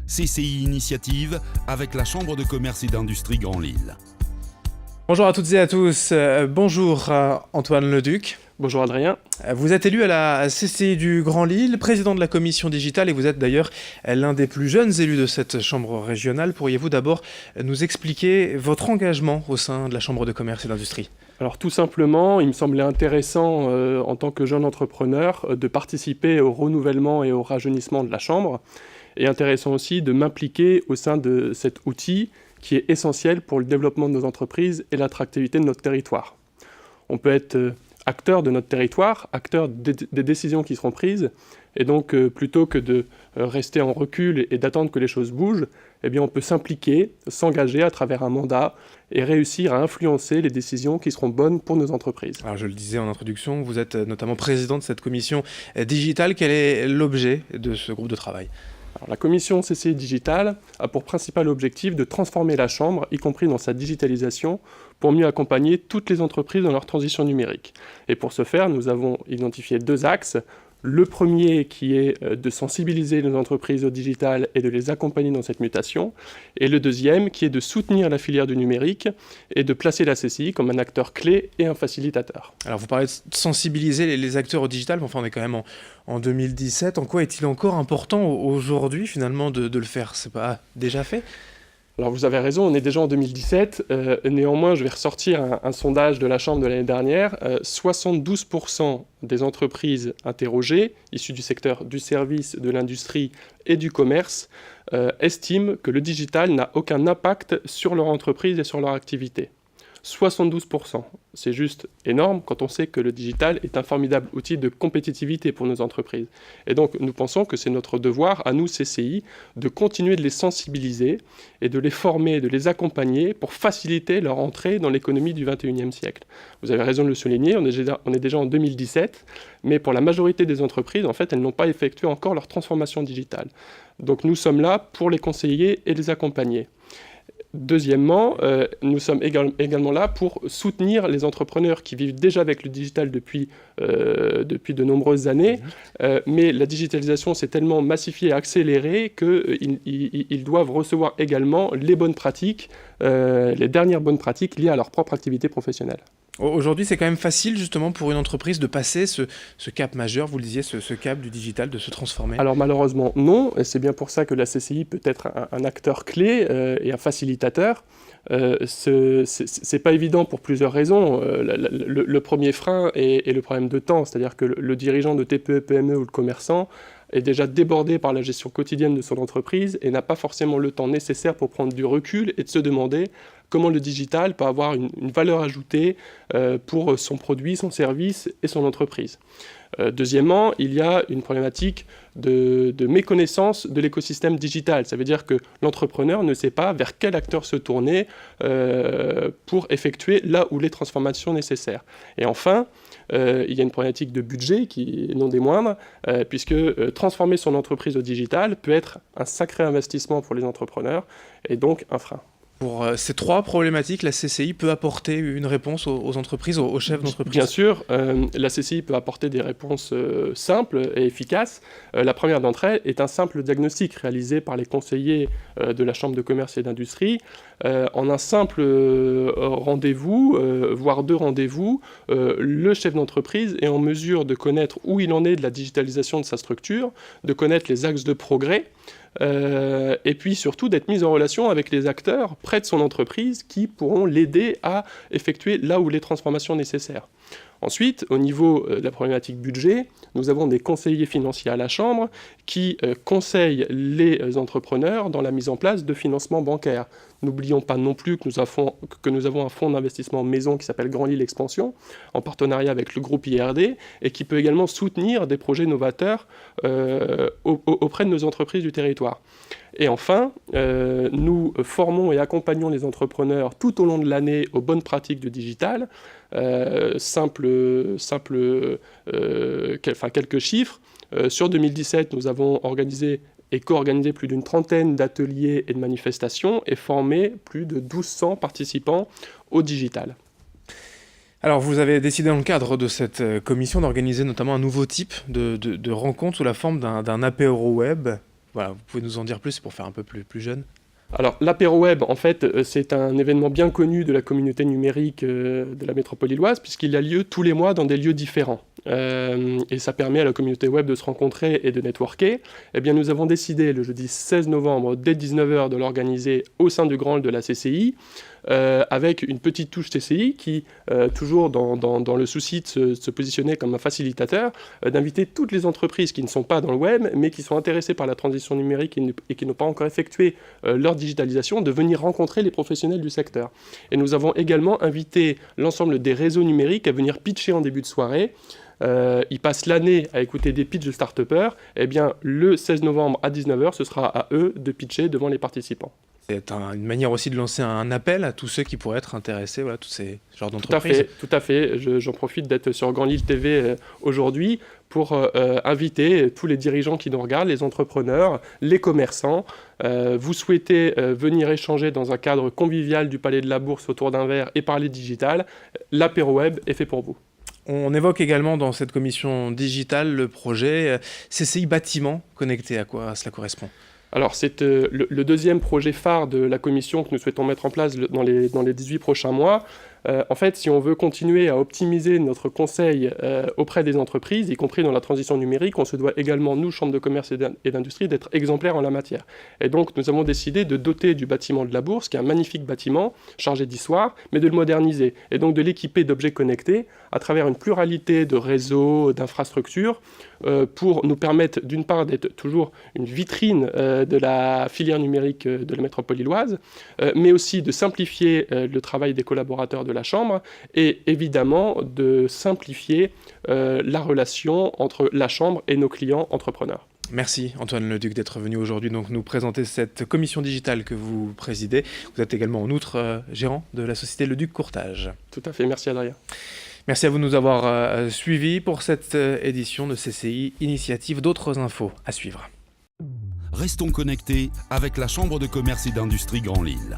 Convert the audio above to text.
CCI Initiative avec la Chambre de commerce et d'industrie Grand Lille. Bonjour à toutes et à tous. Bonjour Antoine Leduc. Bonjour Adrien. Vous êtes élu à la CCI du Grand Lille, président de la commission digitale et vous êtes d'ailleurs l'un des plus jeunes élus de cette chambre régionale. Pourriez-vous d'abord nous expliquer votre engagement au sein de la Chambre de commerce et d'industrie ? Alors tout simplement, il me semblait intéressant en tant que jeune entrepreneur de participer au renouvellement et au rajeunissement de la Chambre et intéressant aussi de m'impliquer au sein de cet outil qui est essentiel pour le développement de nos entreprises et l'attractivité de notre territoire. On peut être acteur de notre territoire, acteur des décisions qui seront prises, et donc plutôt que de rester en recul et d'attendre que les choses bougent, eh bien on peut s'impliquer, s'engager à travers un mandat et réussir à influencer les décisions qui seront bonnes pour nos entreprises. Alors je le disais en introduction, vous êtes notamment président de cette commission digitale. Quel est l'objet de ce groupe de travail ? Alors, la commission CCI Digital a pour principal objectif de transformer la Chambre, y compris dans sa digitalisation, pour mieux accompagner toutes les entreprises dans leur transition numérique. Et pour ce faire, nous avons identifié deux axes. Le premier qui est de sensibiliser les entreprises au digital et de les accompagner dans cette mutation. Et le deuxième qui est de soutenir la filière du numérique et de placer la CCI comme un acteur clé et un facilitateur. Alors vous parlez de sensibiliser les acteurs au digital, mais enfin on est quand même en 2017. En quoi est-il encore important aujourd'hui finalement de le faire ? C'est pas déjà fait ? Alors vous avez raison, on est déjà en 2017. Néanmoins, je vais ressortir un sondage de la Chambre de l'année dernière. 72% des entreprises interrogées, issues du secteur du service, de l'industrie et du commerce, estiment que le digital n'a aucun impact sur leur entreprise et sur leur activité. 72%. C'est juste énorme quand on sait que le digital est un formidable outil de compétitivité pour nos entreprises. Et donc nous pensons que c'est notre devoir, à nous CCI, de continuer de les sensibiliser et de les former, de les accompagner pour faciliter leur entrée dans l'économie du 21e siècle. Vous avez raison de le souligner, on est déjà en 2017, mais pour la majorité des entreprises, en fait, elles n'ont pas effectué encore leur transformation digitale. Donc nous sommes là pour les conseiller et les accompagner. Deuxièmement, nous sommes également là pour soutenir les entrepreneurs qui vivent déjà avec le digital depuis de nombreuses années, mais la digitalisation s'est tellement massifiée et accélérée qu'ils doivent recevoir également les bonnes pratiques, les dernières bonnes pratiques liées à leur propre activité professionnelle. Aujourd'hui, c'est quand même facile justement pour une entreprise de passer ce cap majeur, vous le disiez, ce cap du digital, de se transformer. Alors malheureusement non, et c'est bien pour ça que la CCI peut être un acteur clé et un facilitateur. C'est pas évident pour plusieurs raisons. Le premier frein est le problème de temps, c'est-à-dire que le dirigeant de TPE, PME ou le commerçant est déjà débordé par la gestion quotidienne de son entreprise et n'a pas forcément le temps nécessaire pour prendre du recul et de se demander comment le digital peut avoir une valeur ajoutée pour son produit, son service et son entreprise. Deuxièmement, il y a une problématique de méconnaissance de l'écosystème digital. Ça veut dire que l'entrepreneur ne sait pas vers quel acteur se tourner pour effectuer là où les transformations nécessaires. Et enfin, il y a une problématique de budget qui est non des moindres, puisque transformer son entreprise au digital peut être un sacré investissement pour les entrepreneurs et donc un frein. Pour ces trois problématiques, la CCI peut apporter une réponse aux entreprises, aux chefs d'entreprise ? Bien sûr, la CCI peut apporter des réponses simples et efficaces. La première d'entre elles est un simple diagnostic réalisé par les conseillers de la Chambre de commerce et d'industrie. En un simple rendez-vous, voire deux rendez-vous, le chef d'entreprise est en mesure de connaître où il en est de la digitalisation de sa structure, de connaître les axes de progrès, et puis surtout d'être mis en relation avec les acteurs près de son entreprise qui pourront l'aider à effectuer là où les transformations nécessaires. Ensuite, au niveau de la problématique budget, nous avons des conseillers financiers à la Chambre qui conseillent les entrepreneurs dans la mise en place de financements bancaires. N'oublions pas non plus que nous avons un fonds d'investissement maison qui s'appelle Grand Lille Expansion, en partenariat avec le groupe IRD, et qui peut également soutenir des projets novateurs auprès de nos entreprises du territoire. Et enfin, nous formons et accompagnons les entrepreneurs tout au long de l'année aux bonnes pratiques du digital. Quelques chiffres. Sur 2017, nous avons organisé et co-organisé plus d'une trentaine d'ateliers et de manifestations et formé plus de 1200 participants au digital. Alors, vous avez décidé dans le cadre de cette commission d'organiser notamment un nouveau type de rencontre sous la forme d'un apéro web. Voilà, vous pouvez nous en dire plus pour faire un peu plus jeune? Alors, l'apéro web, en fait, c'est un événement bien connu de la communauté numérique de la métropole lilloise, puisqu'il a lieu tous les mois dans des lieux différents. Et ça permet à la communauté web de se rencontrer et de networker. Eh bien, nous avons décidé le jeudi 16 novembre, dès 19h, de l'organiser au sein du grand hall de la CCI, avec une petite touche CCI qui, toujours dans le souci de se positionner comme un facilitateur, d'inviter toutes les entreprises qui ne sont pas dans le web, mais qui sont intéressées par la transition numérique et qui n'ont pas encore effectué leur digitalisation, de venir rencontrer les professionnels du secteur. Et nous avons également invité l'ensemble des réseaux numériques à venir pitcher en début de soirée. Ils passent l'année à écouter des pitchs de start-upers. Eh bien, le 16 novembre à 19h, ce sera à eux de pitcher devant les participants. C'est une manière aussi de lancer un appel à tous ceux qui pourraient être intéressés, voilà, tous ces genres d'entreprises. Tout à fait. J'en profite d'être sur Grand Lille TV aujourd'hui pour inviter tous les dirigeants qui nous regardent, les entrepreneurs, les commerçants. Vous souhaitez venir échanger dans un cadre convivial du Palais de la Bourse autour d'un verre et parler digital, l'apéro web est fait pour vous. On évoque également dans cette commission digitale le projet CCI Bâtiment connecté. À quoi cela correspond ? Alors, c'est le deuxième projet phare de la commission que nous souhaitons mettre en place dans les 18 prochains mois. En fait, si on veut continuer à optimiser notre conseil auprès des entreprises, y compris dans la transition numérique, on se doit également, nous, Chambre de commerce et d'industrie, d'être exemplaires en la matière. Et donc, nous avons décidé de doter du bâtiment de la Bourse, qui est un magnifique bâtiment, chargé d'histoire, mais de le moderniser, et donc de l'équiper d'objets connectés à travers une pluralité de réseaux, d'infrastructures, pour nous permettre, d'une part, d'être toujours une vitrine de la filière numérique de la métropole lilloise, mais aussi de simplifier le travail des collaborateurs de la Chambre et évidemment de simplifier la relation entre la Chambre et nos clients entrepreneurs. Merci Antoine Leduc d'être venu aujourd'hui donc nous présenter cette commission digitale que vous présidez. Vous êtes également en outre gérant de la société Leduc Courtage. Tout à fait, merci Adrien. Merci à vous de nous avoir suivis pour cette édition de CCI Initiative. D'autres infos à suivre. Restons connectés avec la Chambre de commerce et d'industrie Grand Lille.